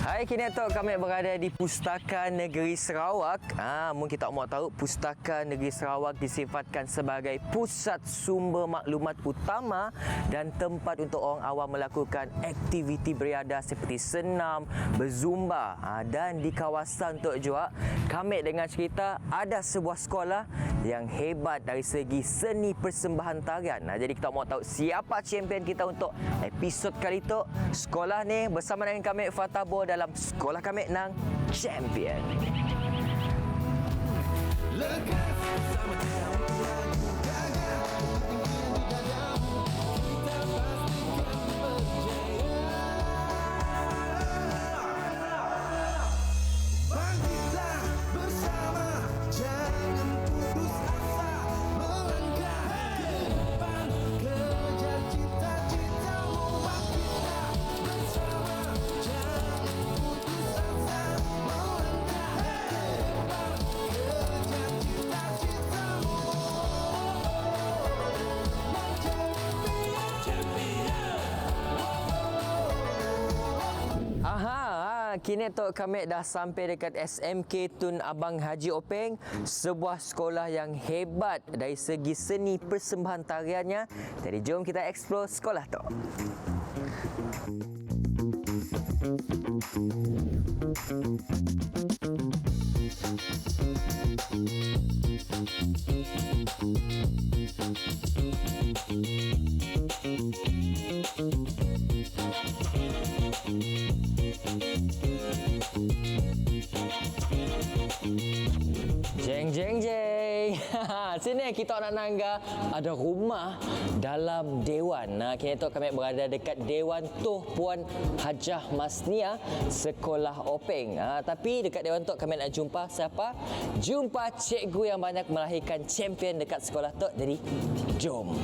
Hai, kini Tok, kami berada di Pustaka Negeri Sarawak. Mungkin kita mau tahu Pustaka Negeri Sarawak disifatkan sebagai pusat sumber maklumat utama dan tempat untuk orang awam melakukan aktiviti beriadah seperti senam, berzumba. Dan di kawasan Tok Juak, kami dengan cerita ada sebuah sekolah yang hebat dari segi seni persembahan tarian. Jadi kita mau tahu siapa champion kita untuk episod kali Tok. Sekolah ni bersama dengan kami Fatabo dalam Sekolah Kami Nang Champion. Lekas sama dia untuk lagu gagal. Kita pastikan berjaya. Bangkitlah bersama, jangan putus asa. Melangkah ke depan, kejar cita-citamu. Bangkitlah bersama, jangan putus asa. Melangkah ke depan, kejar cita-citamu. Kini Tok, kami dah sampai dekat SMK Tun Abang Haji Openg, sebuah sekolah yang hebat dari segi seni persembahan tariannya. Jadi jom kita explore sekolah Tok. Jeng jeng jeng. Sini kita nak nangga ada rumah dalam dewan. Kini tu kami berada dekat Dewan Tuh Puan Hajah Masnia Sekolah Openg. Tapi dekat Dewan tu kami nak jumpa siapa? Jumpa cikgu yang banyak melahirkan champion dekat sekolah tu. Jadi jom.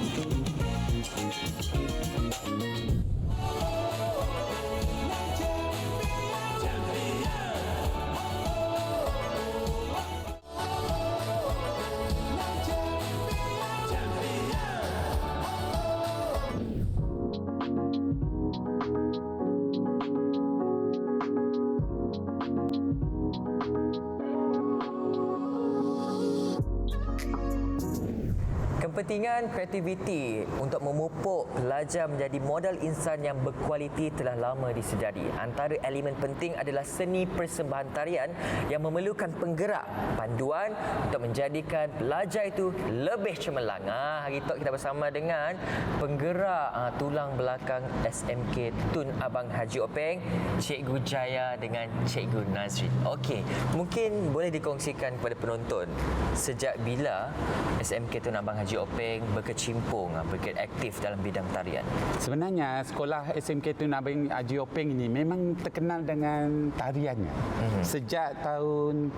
Kepentingan kreativiti untuk memupuk pelajar menjadi modal insan yang berkualiti telah lama disedari. Antara elemen penting adalah seni persembahan tarian yang memerlukan penggerak, panduan untuk menjadikan pelajar itu lebih cemerlang. Hari itu kita bersama dengan penggerak tulang belakang SMK Tun Abang Haji Openg, Cikgu Jaya dengan Cikgu Nazrin. Okey, mungkin boleh dikongsikan kepada penonton sejak bila SMK Tun Abang Haji Openg berkecimpung, aktif dalam bidang tarian? Sebenarnya sekolah SMK Tun Abang Haji Openg ini memang terkenal dengan tariannya. Sejak tahun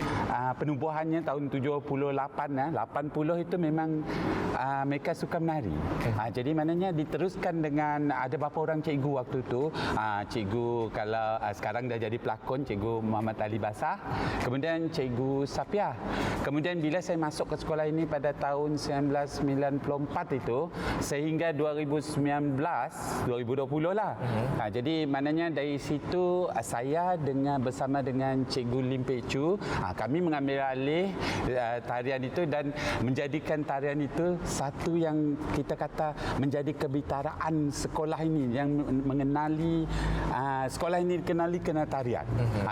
penubuhannya tahun 78, 80 itu memang mereka suka menari. Jadi maknanya diteruskan dengan ada beberapa orang cikgu waktu itu. Cikgu kalau sekarang dah jadi pelakon, Cikgu Muhammad Ali Basah. Kemudian Cikgu Safiah. Kemudian bila saya masuk ke sekolah ini pada tahun 1994 itu sehingga 2019 2020 lah. Jadi maknanya dari situ saya bersama dengan Cikgu Lim Pek Chu, kami mengambil alih tarian itu dan menjadikan tarian itu satu yang kita kata menjadi kebitaraan sekolah ini yang mengenali sekolah ini dikenali kena tarian.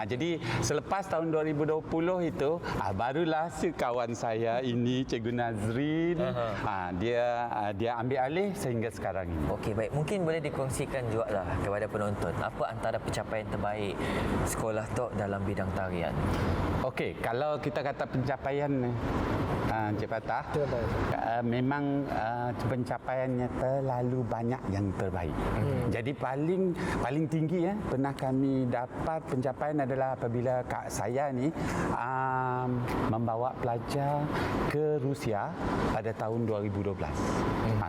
Jadi selepas tahun 2020 itu barulah kawan saya ini Cikgu Nazrin dia ambil alih sehingga sekarang ini. Okey, baik. Mungkin boleh dikongsikan juga lah kepada penonton apa antara pencapaian terbaik sekolah Tok dalam bidang tarian. Okey, kalau kita kata pencapaian Encik Fatah, memang pencapaiannya terlalu banyak yang terbaik. Jadi paling tinggi pernah kami dapat pencapaian adalah apabila kak saya ni membawa pelajar ke Rusia pada tahun 2012.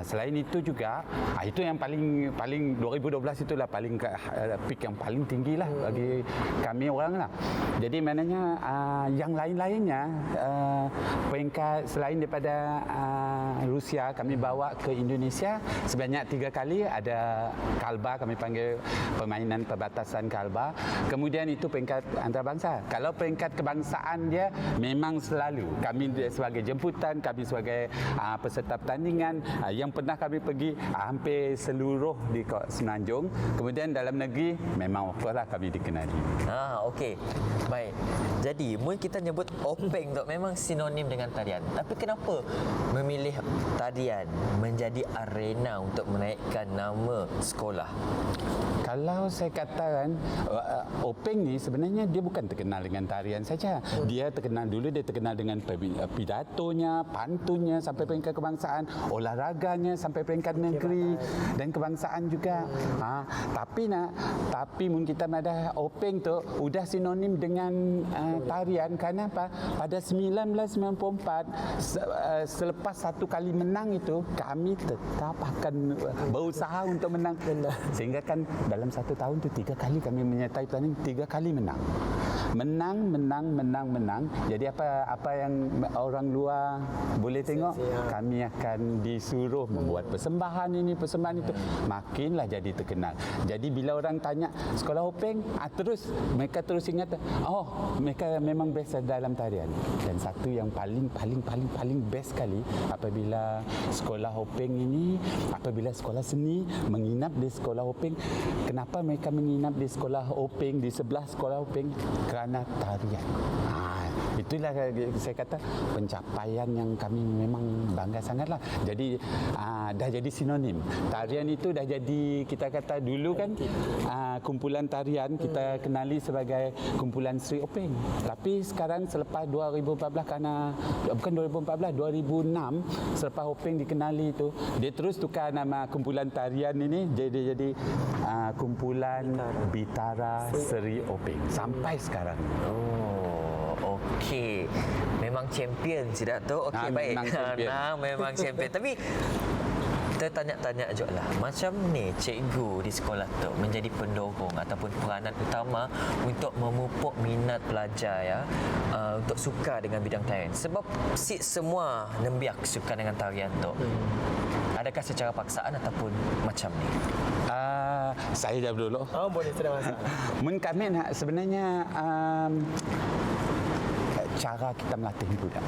Selain itu juga, itu yang paling 2012 itulah paling peak yang paling tinggi lah bagi kami orang lah. Jadi maknanya yang lain-lainnya peringkat selain daripada Rusia kami bawa ke Indonesia sebanyak 3 kali. Ada Kalba, kami panggil permainan perbatasan Kalba. Kemudian itu peringkat antarabangsa. Kalau peringkat kebangsaan dia memang selalu kami sebagai jemputan, kami sebagai peserta pertandingan yang pernah kami pergi hampir seluruh di Semenanjung. Kemudian dalam negeri memang lah kami dikenali. Okey. Baik. Jadi, mungkin kita nyebut openg tu memang sinonim dengan tarian. Tapi kenapa memilih tarian menjadi arena untuk menaikkan nama sekolah? Kalau saya katakan openg ni sebenarnya dia bukan terkenal dengan tarian saja. Dia terkenal dengan pidatonya, pantunnya sampai peringkat kebangsaan, olahraganya sampai peringkat negeri dan kebangsaan juga. Tapi mungkin kita ada openg tu sudah sinonim dengan tarian kerana apa? Pada 1994 selepas satu kali menang itu kami tetap akan berusaha untuk menang. Sehingga kan dalam satu tahun tu 3 kali kami menyertai pertandingan, 3 kali menang. Menang. Jadi apa yang orang luar boleh tengok, kami akan disuruh membuat persembahan ini, persembahan itu. Makinlah jadi terkenal. Jadi bila orang tanya sekolah openg, mereka terus ingat, mereka memang best dalam tarian. Dan satu yang paling best sekali apabila sekolah openg ini, apabila sekolah seni menginap di sekolah openg. Kenapa mereka menginap di sekolah openg, di sebelah sekolah openg? Kerana tarian. Itulah saya kata pencapaian yang kami memang bangga sangatlah. Jadi dah jadi sinonim. Tarian itu dah jadi, kita kata dulu kan kumpulan tarian kita kenali sebagai kumpulan Sri Openg. Tapi sekarang selepas 2014 kerana bukan 2006 selepas Openg dikenali itu, dia terus tukar nama kumpulan tarian ini jadi kumpulan Bitara Sri Openg sampai sekarang. Okey. Memang champion si Dato'. Okey, baik. Memang champion. Tapi tertanya-tanya je lah. Macam ni cikgu di sekolah tu menjadi pendorong ataupun peranan utama untuk memupuk minat pelajar untuk suka dengan bidang tarian. Sebab semua nembiak suka dengan tarian tu. Adakah secara paksaan ataupun macam ni? Saya jawab dulu. Boleh, tidak masalah. Kami sebenarnya cara kita melatih budak.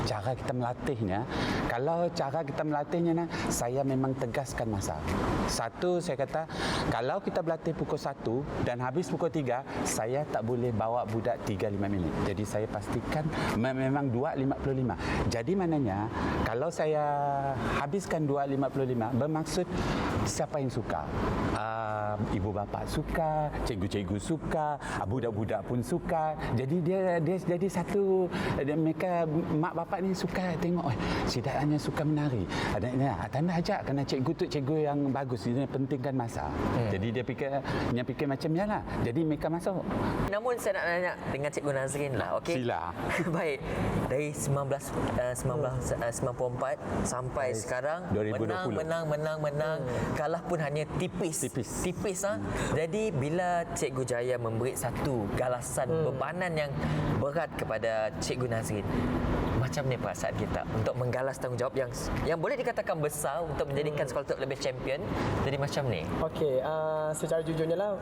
Cara kita melatihnya, kalau cara kita melatihnya, saya memang tegaskan masa. Satu, saya kata, kalau kita berlatih pukul 1 dan habis pukul 3, saya tak boleh bawa budak 3-5 minit. Jadi saya pastikan memang 2.55. Jadi maknanya, kalau saya habiskan 2.55, bermaksud siapa yang suka? Ibu bapa suka, cikgu-cikgu suka, budak-budak pun suka. Jadi dia jadi satu, mereka mak bapak ni suka tengok, si Dad hanya suka menari. Tanda ajak kerana cikgu tu cikgu yang bagus, dia pentingkan masa. Jadi dia fikir macam ni lah. Jadi mereka masuk. Namun saya nak tanya dengan Cikgu Nazrin lah, okey? Sila. Baik. Dari 1994 sampai sekarang 2020. menang. Kalah pun hanya tipis. Jadi bila Cikgu Jaya memberi satu galasan bebanan yang berat kepada Cikgu Nazrin, macam ni perasaan kita untuk menggalas tanggungjawab yang boleh dikatakan besar untuk menjadikan sekolah itu lebih champion. Jadi macam ni. Okey, secara jujurnya lah,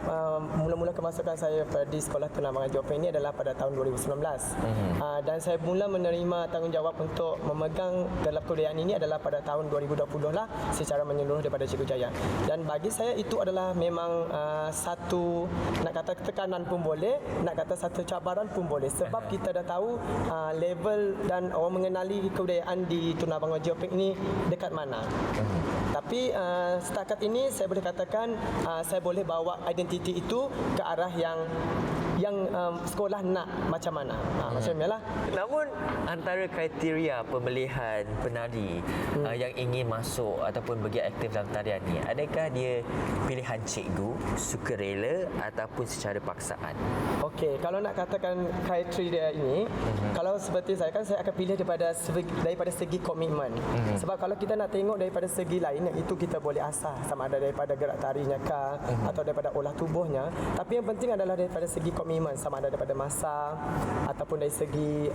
mula-mula kemasukan saya di sekolah Tunang Raja Openg ini adalah pada tahun 2019. Dan saya mula menerima tanggungjawab untuk memegang gelar kebudayaan ini adalah pada tahun 2020 lah, secara menyeluruh daripada Cikgu Jaya. Dan bagi saya itu adalah memang satu, nak kata tekanan pun boleh, nak kata satu cabaran pun boleh. Sebab kita dah tahu level dan orang mengenali kebudayaan di Tunang Raja Openg ini dekat mana. Tapi setakat ini saya boleh katakan saya boleh bawa identiti itu ke arah yang yang sekolah nak macam mana. Macam inilah. Namun antara kriteria pemilihan penari yang ingin masuk ataupun bergiat aktif dalam tarian ni, adakah dia pilihan cikgu, sukarela ataupun secara paksaan? Okey, kalau nak katakan kriteria ini, kalau seperti saya kan saya akan pilih daripada segi komitmen. Sebab kalau kita nak tengok daripada segi lain, itu kita boleh asah sama ada daripada gerak tarinya kah atau daripada olah tubuhnya. Tapi yang penting adalah daripada segi komitmen, sama ada daripada masa ataupun dari segi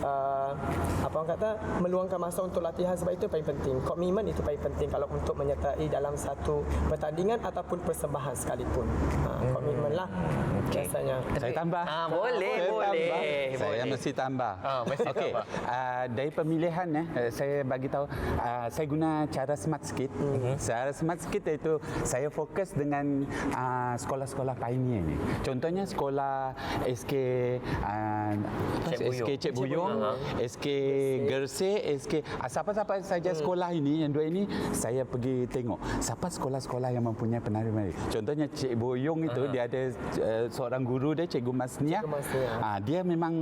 apa orang kata meluangkan masa untuk latihan. Sebab itu paling penting. Komitmen itu paling penting kalau untuk menyertai dalam satu pertandingan ataupun persembahan sekalipun. Komitmen lah biasanya. Saya tambah. Boleh. Saya mesti tambah. Mesti Okey. tambah. Dari pemilihan saya bagi tahu saya guna cara smart sikit. Cara smart sikit iaitu saya fokus dengan sekolah-sekolah pioneer ni. Contohnya sekolah SK Cik Buyung, SK Gersik, SK siapa-siapa saja sekolah ini, yang dua ini saya pergi tengok. Siapa sekolah-sekolah yang mempunyai penari-penari. Contohnya Cik Buyung itu dia ada seorang guru dia, Cikgu Masniah. Dia memang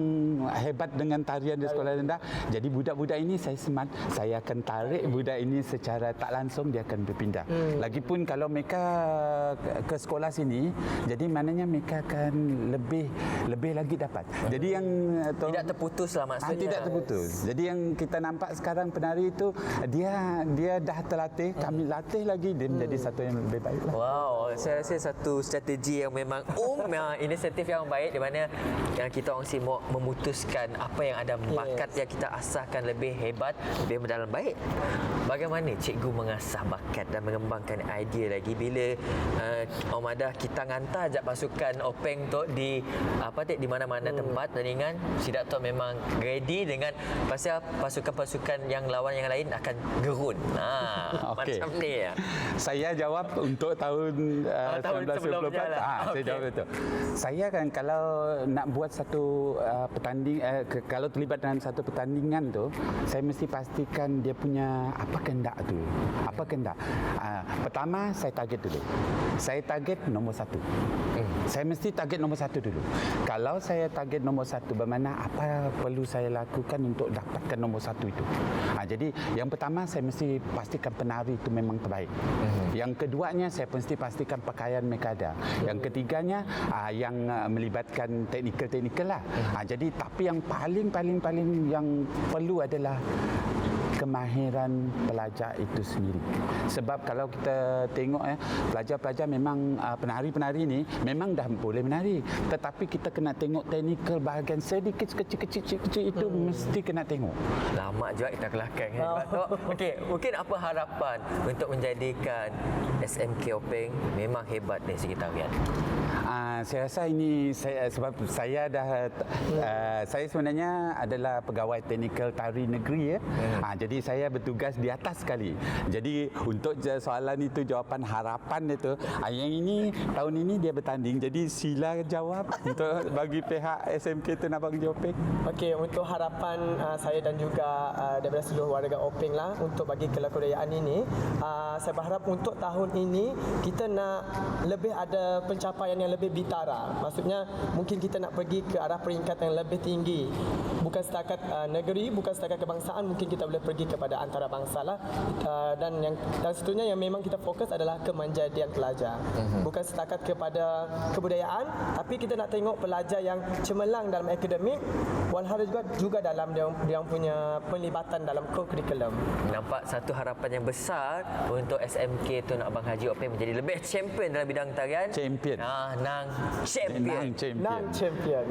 hebat dengan tarian di sekolah rendah. Jadi budak-budak ini saya smart, saya akan tarik budak ini secara tak langsung dia akan berpindah. Lagipun kalau mereka ke sekolah sini, jadi maknanya mereka akan lebih lagi dapat. Jadi yang Tidak terputus lah maksudnya. tidak terputus. Jadi yang kita nampak sekarang penari itu dia dah terlatih, kami latih lagi, dia menjadi satu yang lebih baik lah. Wow, saya rasa satu strategi yang memang inisiatif yang baik di mana yang kita orang semua memutuskan apa yang ada bakat yang kita asahkan lebih hebat, lebih mendalam. Baik. Bagaimana cikgu mengasah bakat dan mengembangkan idea lagi bila Om Adah kita hantar ajak pasukan Openg tu di di mana-mana tempat pertandingan, si Dato' memang ready dengan pasal pasukan-pasukan yang lawan yang lain akan gerun. Okey. Macam ni ya. Saya jawab untuk tahun Tahun 1994. sebelumnya lah. Saya jawab itu. Saya kan kalau nak buat satu kalau terlibat dalam satu pertandingan tu, saya mesti pastikan dia punya apa kehendak tu. Apa kehendak. Pertama saya target dulu. Saya target nombor 1. Saya mesti target nombor 1 dulu. Kalau saya target nombor 1, bermakna apa perlu saya lakukan untuk dapatkan nombor 1 itu. Jadi yang pertama saya mesti pastikan penari itu memang terbaik. Yang keduanya saya mesti pastikan pakaian mereka ada. Yang ketiganya yang melibatkan teknikal lah. Jadi tapi yang paling yang perlu adalah kemahiran pelajar itu sendiri. Sebab kalau kita tengok pelajar-pelajar memang penari-penari ni memang dah boleh menari, tetapi kita kena tengok teknikal bahagian sedikit kecil-kecil itu mesti kena tengok. Lama juga kita kelakar Okey, mungkin apa harapan untuk menjadikan SMK Openg memang hebat dari segi tarian? Saya rasa ini sebab saya dah saya sebenarnya adalah pegawai teknikal tari negeri ya. Jadi saya bertugas di atas sekali. Jadi untuk soalan itu, jawapan harapan itu, yang ini tahun ini dia bertanding. Jadi sila jawab untuk bagi pihak SMK Tun Abang Haji Openg. Okey, untuk harapan saya dan juga daripada seluruh warga Openg lah untuk bagi kelakudayaan ini, saya berharap untuk tahun ini kita nak lebih ada pencapaian yang lebih bitara. Maksudnya mungkin kita nak pergi ke arah peringkat yang lebih tinggi. Bukan setakat negeri, bukan setakat kebangsaan, mungkin kita boleh pergi kepada antarabangsa lah. Dan seterusnya yang memang kita fokus adalah kemanjadian pelajar. Bukan setakat kepada kebudayaan, tapi kita nak tengok pelajar yang cemerlang dalam akademik, walhal juga dalam dia punya penlibatan dalam co-curriculum. Nampak satu harapan yang besar untuk SMK Tun Abang Haji Openg menjadi lebih champion dalam bidang tarian. Champion. Nang champion. Nang champion.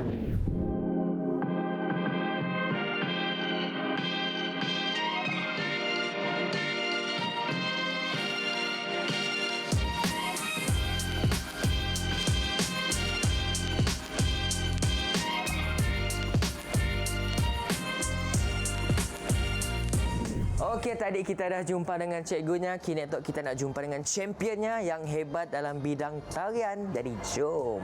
Okey, tadi kita dah jumpa dengan cikgunya. Kini kita nak jumpa dengan championnya yang hebat dalam bidang tarian. Jadi jom.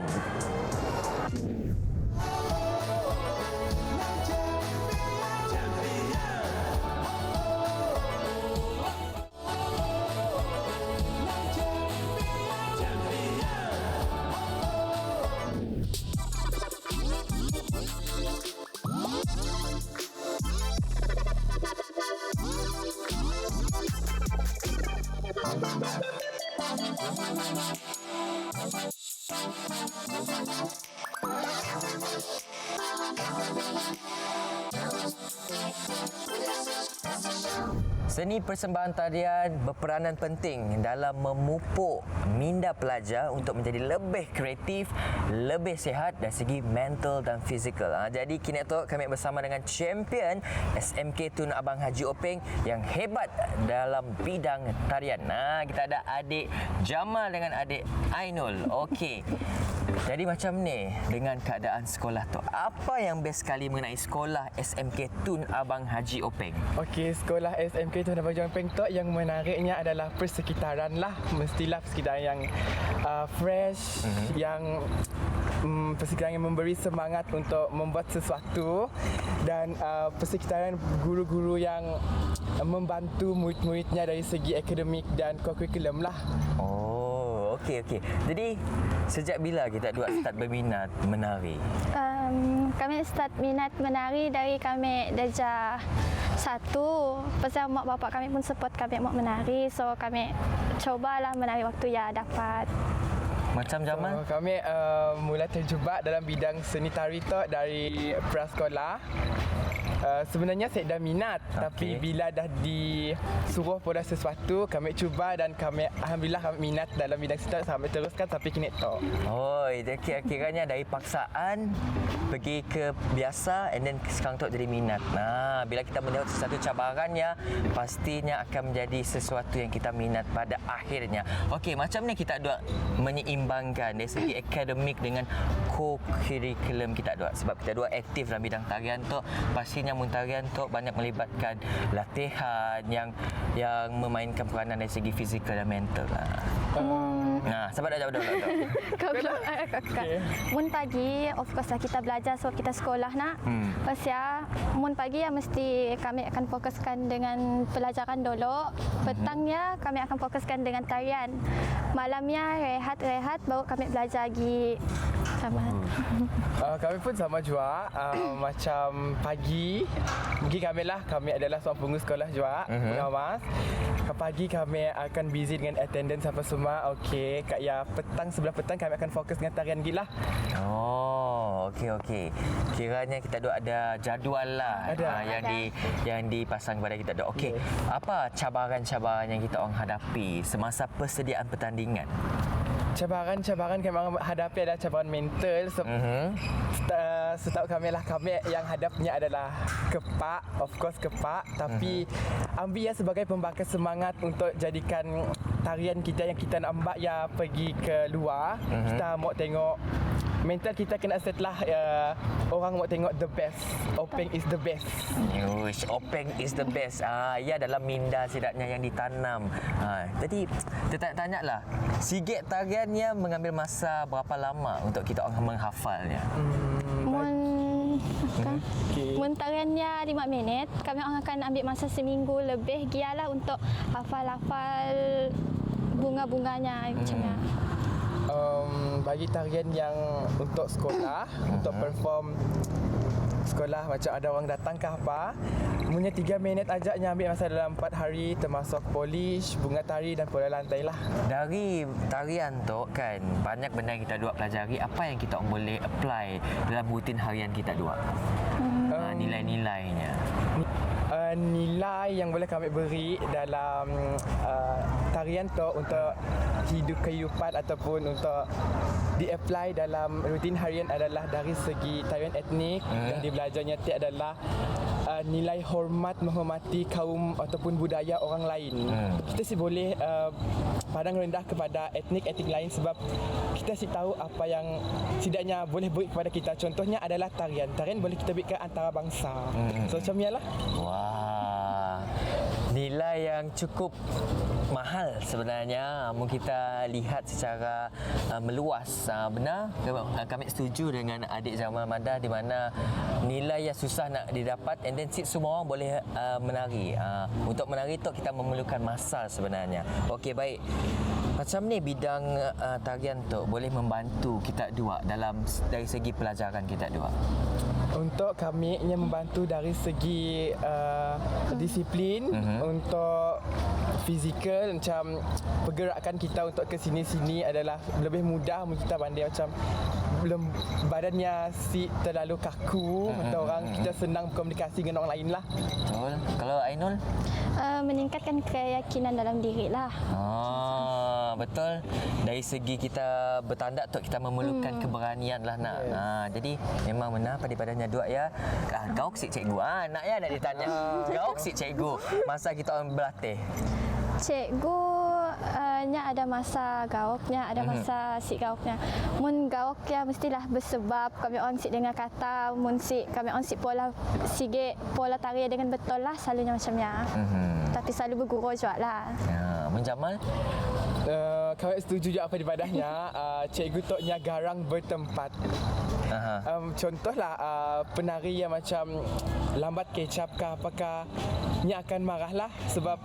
Seni persembahan tarian berperanan penting dalam memupuk minda pelajar untuk menjadi lebih kreatif, lebih sihat dari segi mental dan fizikal. Jadi kini tu kami bersama dengan champion SMK Tun Abang Haji Openg yang hebat dalam bidang tarian. Kita ada adik Jamal dengan adik Ainul. Okey. Jadi macam ni dengan keadaan sekolah tu. Apa yang best sekali mengenai sekolah SMK Tun Abang Haji Openg? Okey, sekolah SMK Tun Abang Haji Openg tu yang menariknya adalah persekitaran lah. Mestilah persekitaran yang fresh, yang persekitaran yang memberi semangat untuk membuat sesuatu, dan persekitaran guru-guru yang membantu murid-muridnya dari segi akademik dan kurikulum lah. Oh, okey. Jadi sejak bila kita dua start berminat menari? Kami start minat menari dari kami darjah 1. Pasal mak bapak kami pun support kami mau menari, so kami cobalah menari waktu yang dapat. Macam Jamal? So, kami mula terjebak dalam bidang seni tari tu dari prasekolah. Sebenarnya saya dah minat, tapi bila dah disuruh pada sesuatu, kami cuba dan kami alhamdulillah kami minat dalam bidang seni sampai teruskan sampai kini tu. Oh, kiranya dari paksaan pergi ke biasa and then sekarang tu jadi minat. Bila kita mendapat sesuatu cabarannya, pastinya akan menjadi sesuatu yang kita minat pada akhirnya. Okey, macam ni kita dua menyeimbangkan dari segi akademik dengan co-curriculum kita dua. Sebab kita dua aktif dalam bidang tarian tu, pastinya tarian tu banyak melibatkan latihan yang memainkan peranan dari segi fizikal dan mental. Sabar dah jawab. Kakak. Mun pagi, of course lah kita belajar sebab kita sekolah nak. Pasal mun pagi ya mesti kami akan fokuskan dengan pelajaran dulu. Petangnya kami akan fokuskan dengan tarian. Malamnya rehat baru kami belajar lagi. Kami pun sama juga. Macam pagi kami adalah seorang pengguna sekolah juga, pengawas. Pagi kami akan busy dengan attendance apa semua. Okey, sebelah petang kami akan fokus dengan tarian gila. Oh, okey. Kiranya kita ada jadual lah yang dipasang kepada kita. Okey. Apa cabaran-cabaran yang kita orang hadapi semasa persediaan pertandingan? Cabaran kami hadapi adalah cabaran mental. Setahu kami yang hadapnya adalah kepak, of course kepak. Tapi ambil sebagai pembakar semangat untuk jadikan tarian kita yang kita nampak ya pergi ke luar. Kita mau tengok mental kita kena set lah. Orang mau tengok the best. Openg is the best. Openg is the best. Ia dalam minda setidaknya yang ditanam. Jadi kita tanya lah, sigit tariannya mengambil masa berapa lama untuk kita orang menghafalnya? Mun tariannya 5 minit, kami orang akan ambil masa seminggu lebih gialah untuk hafal-hafal bunga-bunganya macamnya. Bagi tarian yang untuk sekolah, untuk perform sekolah macam ada orang datang ke apa, punya 3 minit ajaknya ambil masa dalam 4 hari, termasuk polish, bunga tari dan pola lantai lah. Dari tarian tu kan banyak benda yang kita dua pelajari. Apa yang kita boleh apply dalam rutin harian kita dua? Nilai-nilainya. Nilai yang boleh kami beri dalam tarian tu untuk hidup kehidupan ataupun untuk di-apply dalam rutin harian adalah dari segi tarian etnik yang dibelajarnya adalah nilai menghormati kaum ataupun budaya orang lain. Kita sih boleh pandang rendah kepada etnik lain sebab kita sih tahu apa yang setidaknya boleh beri kepada kita. Contohnya adalah tarian boleh kita berikan antara bangsa. So macam ni lah. Wah, nilai yang cukup mahal sebenarnya. Mungkin kita lihat secara meluas. Benar, kami setuju dengan adik Jamal Madah di mana nilai yang susah nak didapat and then semua orang boleh menari. Untuk menari tu kita memerlukan masa sebenarnya. Okey, baik. Macam ni bidang tarian tu boleh membantu kita dua dari segi pelajaran kita dua. Untuk kami ia membantu dari segi disiplin, untuk fizikal, macam pergerakan kita untuk ke sini-sini adalah lebih mudah kita pandai macam badannya si terlalu kaku, kata orang kita senang berkomunikasi dengan orang lain lah. Betul. Kalau Ainul? Meningkatkan keyakinan dalam diri lah. Betul. Dari segi kita bertandak tu kita memerlukan keberanian lah nak. Jadi memang benar pada-padanya dua ya. Kau si cikgu nak ya nak ditanya. Kau si cikgu masa kita orang berlatih. Cikgu nya ada masa gaoknya, ada masa si gaoknya. Mun gaok ya mestilah bersebab kami on si dengan kata, mun si kami on si pola sige pola tarian dengan betul lah selalunya macamnya. Tapi selalu berguru juga lah. Menjamal? Kau setuju juga apa ibadahnya. Cikgu toknya garang bertempat. Contohlah penari yang macam lambat kecap ke apakah nya akan marahlah sebab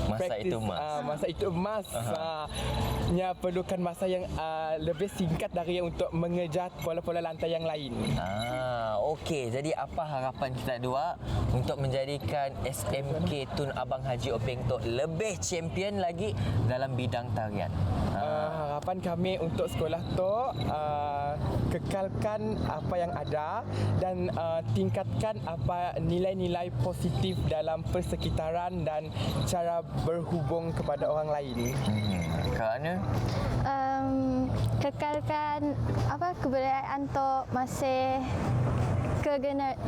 Masa itu emas. Masa itu emas. Nya perlukan masa yang lebih singkat dari untuk mengejar pola-pola lantai yang lain. Okey. Jadi apa harapan kita dua untuk menjadikan SMK Tun Abang Haji Openg tu lebih champion lagi dalam bidang tarian? Harapan kami untuk sekolah tu kekalkan apa yang ada dan tingkatkan apa nilai-nilai positif dalam persekitaran dan cara berhubung kepada orang lain. Kerana Kekalkan kebudayaan tu masih ke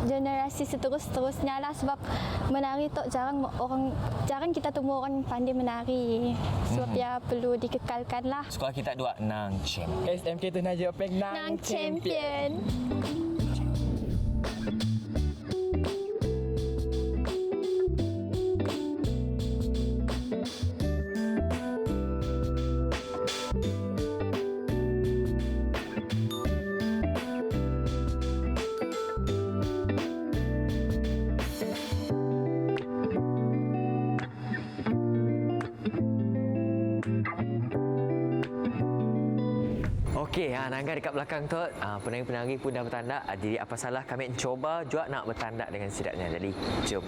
generasi seterusnya lah sebab menari tu jarang kita temu orang pandai menari sebab ya perlu dikekalkan lah. sekolah kita dua nang champion. SMK Tun Haji Openg Nang champion. Okey, Nangga dekat belakang tu, penari-penari pun dah bertandak. Jadi apa salah kami cuba juga nak bertandak dengan sedapnya. Jadi, jom.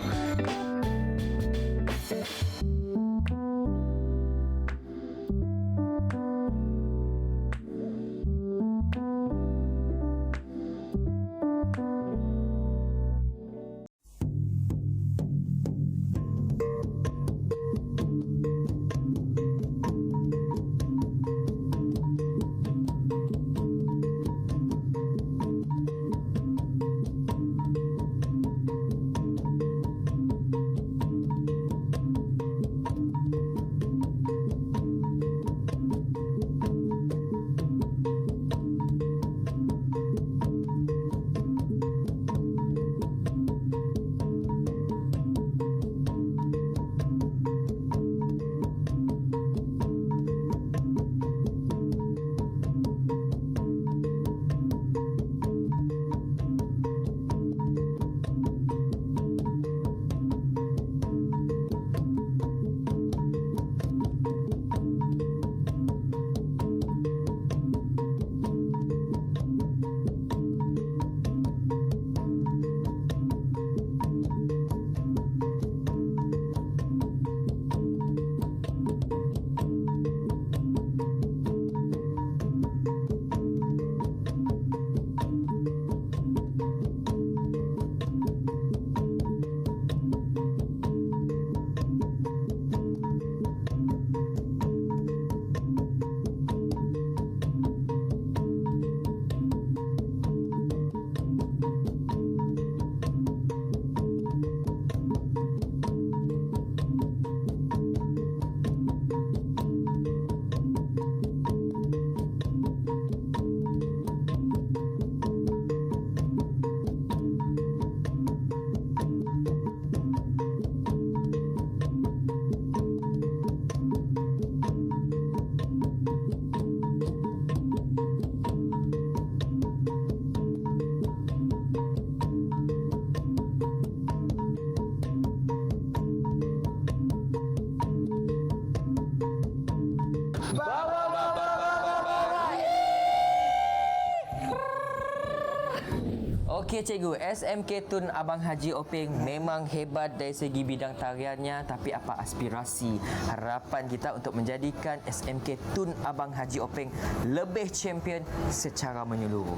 Okey cikgu, SMK Tun Abang Haji Openg memang hebat dari segi bidang tariannya, tapi apa aspirasi, harapan kita untuk menjadikan SMK Tun Abang Haji Openg lebih champion secara menyeluruh?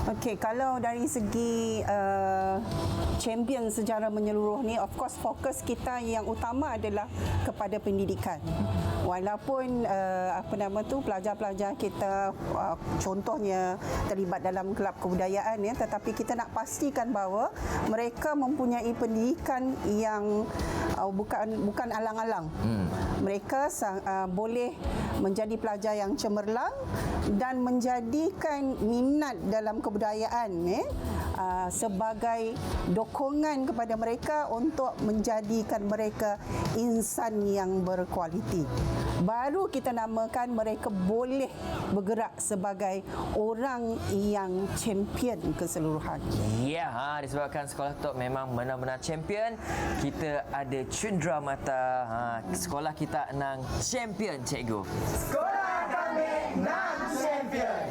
Okey, kalau dari segi champion secara menyeluruh ni, of course fokus kita yang utama adalah kepada pendidikan. Walaupun pelajar-pelajar kita contohnya terlibat dalam kelab kebudayaan ya, tetapi kita nak pastikan bahawa mereka mempunyai pendidikan yang bukan alang-alang. Mereka boleh menjadi pelajar yang cemerlang dan menjadikan minat dalam kebudayaan sebagai dokongan kepada mereka untuk menjadikan mereka insan yang berkualiti. Baru kita namakan mereka boleh bergerak sebagai orang yang champion keseluruhan. Ya, disebabkan sekolah Tok memang benar-benar champion. Kita ada cendera mata. Sekolah kita nang champion, cikgu. Sekolah kami nak champion.